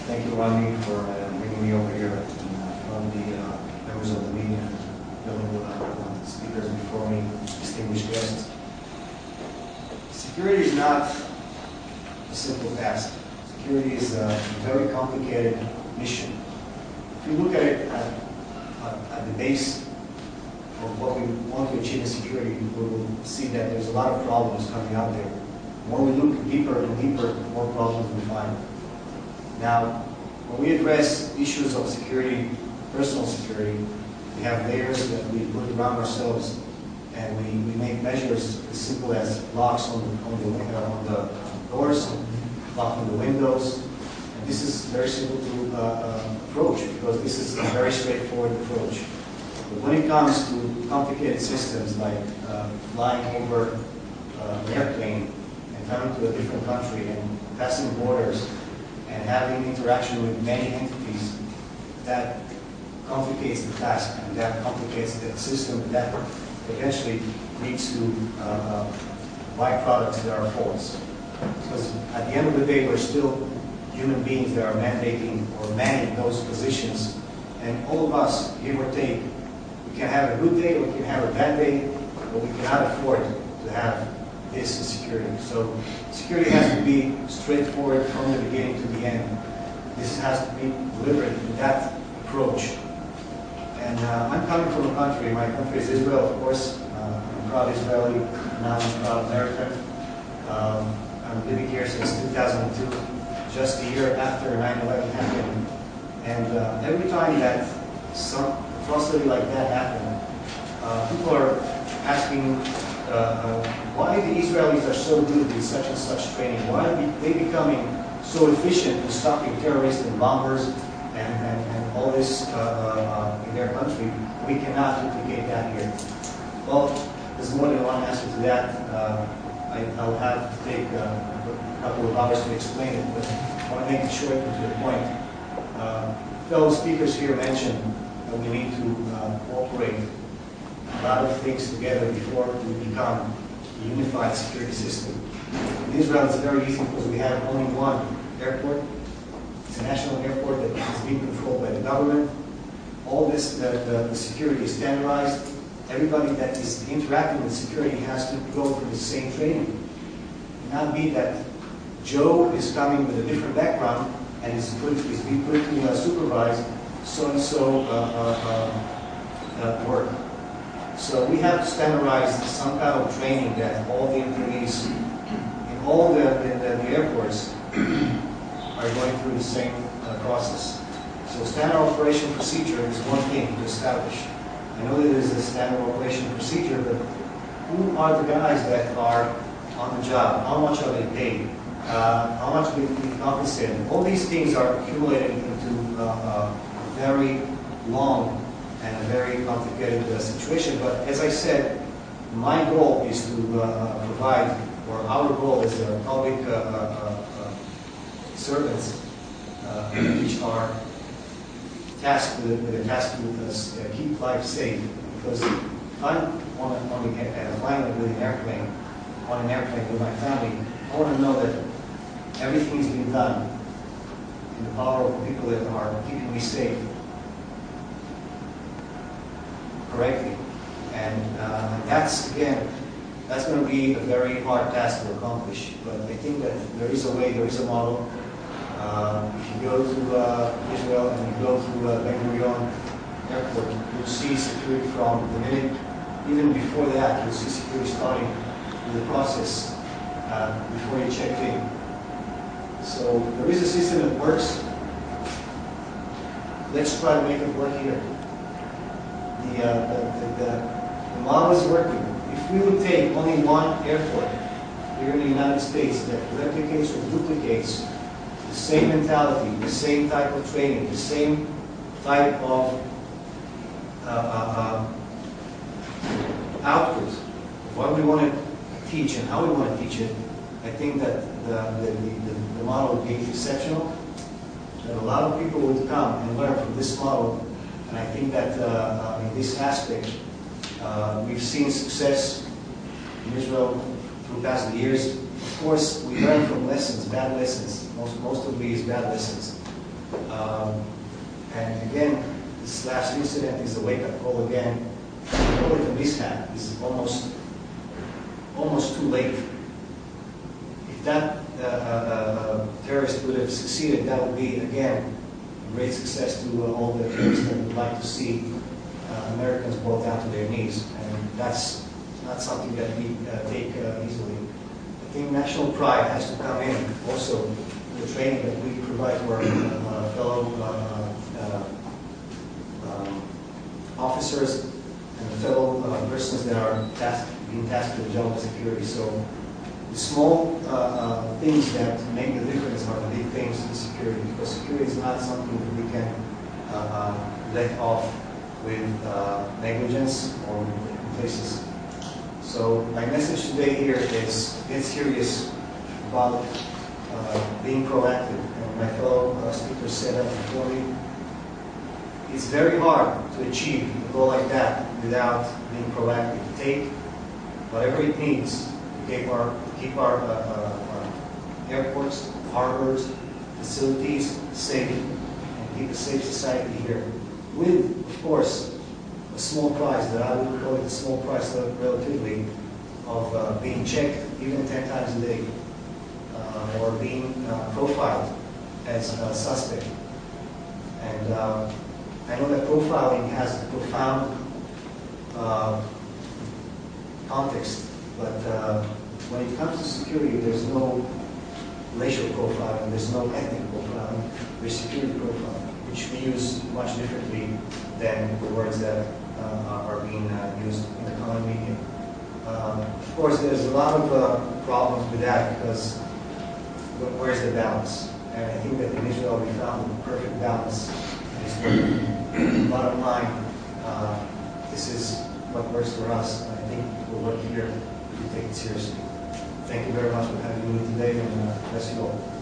Thank you, Rodney, for bringing me over here, and from the members of the media, fellow speakers before me, distinguished guests. Security is not a simple task. Security is a very complicated mission. If you look at it at the base of what we want to achieve in security, we will see that there's a lot of problems coming out there. The more we look deeper and deeper, the more problems we find. Now, when we address issues of security, personal security, we have layers that we put around ourselves, and we make measures as simple as locks on the doors, locking the windows. And this is very simple to approach, because this is a very straightforward approach. But when it comes to complicated systems like flying over an airplane and coming to a different country and passing borders and having interaction with many entities, that complicates the task, and that complicates the system, and that eventually leads to byproducts that are false. Because at the end of the day, we're still human beings that are mandating or manning those positions, and all of us, give or take, we can have a good day or we can have a bad day, but we cannot afford to have this in security. So security has to be straightforward from the beginning to the end. This has to be delivered in that approach. And I'm coming from a country, my country is Israel, of course. I'm a proud Israeli, now I'm a proud American. I'm living here since 2002, just a year after 9/11 happened. And every time that some atrocity like that happened, people are asking why the Israelis are so good with such and such training. Why are they becoming so efficient in stopping terrorists and bombers and all this in their country? We cannot duplicate that here. Well, there's more than one answer to that. I'll have to take a couple of hours to explain it, but I want to make it short and to the point. Fellow speakers here mentioned that we need to cooperate a lot of things together before we become a unified security system. In Israel, it's very easy because we have only one airport. It's a national airport that is being controlled by the government. All this, the security is standardized. Everybody that is interacting with security has to go through the same training. It cannot be that Joe is coming with a different background and is being put to supervise so-and-so work. So we have to standardize some kind of training that all the employees in all the airports are going through the same process. So standard operation procedure is one thing to establish. I know that there's a standard operation procedure, but who are the guys that are on the job? How much are they paid? How much will they be compensated? All these things are accumulated into a very long and a very complicated situation. But as I said, my goal is to provide, or our goal as public servants, which are tasked with a task to keep life safe. Because if I'm on a flying with an airplane, on an airplane with my family, I want to know that everything is being done in the power of the people that are keeping me safe correctly. And that's going to be a very hard task to accomplish. But I think that there is a way, there is a model. If you go to Israel and you go to Ben Gurion Airport, you'll see security from the minute, even before that, you'll see security starting the process before you check in. So there is a system that works. Let's try to make it work here. The model is working. If we would take only one airport here in the United States that replicates or duplicates the same mentality, the same type of training, the same type of output of what we want to teach and how we want to teach it, I think that the model would be exceptional. That a lot of people would come and learn from this model. And I think that in this aspect, we've seen success in Israel through past years. Of course, we learn from lessons, bad lessons. Most of these bad lessons. And again, this last incident is a wake-up call again. We call it a mishap. This is almost too late. If that terrorist would have succeeded, that would be, again, a great success to all the terrorists that would like to see Americans brought down to their knees. And that's not something that we take easily. I think national pride has to come in also the training that we provide to our fellow officers and the fellow persons that are being tasked with the job of security. So the small things that make the difference are the big things in security, because security is not something that we can let off with negligence or with complacency. So my message today here is get serious about being proactive. And my fellow speakers said that before me. It's very hard to achieve a goal like that without being proactive. Take whatever it needs to keep our airports, harbors, facilities safe, and keep a safe society here. With, of course, a small price, that I would call it a small price relatively, of being checked even 10 times a day, or being profiled as a suspect. And I know that profiling has a profound context, but when it comes to security, there's no racial profiling, there's no ethnic profiling, there's security profiling, which we use much differently than the words that are being used in the common media. Of course, there's a lot of problems with that, because where's the balance? And I think that in Israel we found the perfect balance. Bottom line, this is what works for us, and I think we'll work here to take it seriously. Thank you very much for having me today, and bless you all.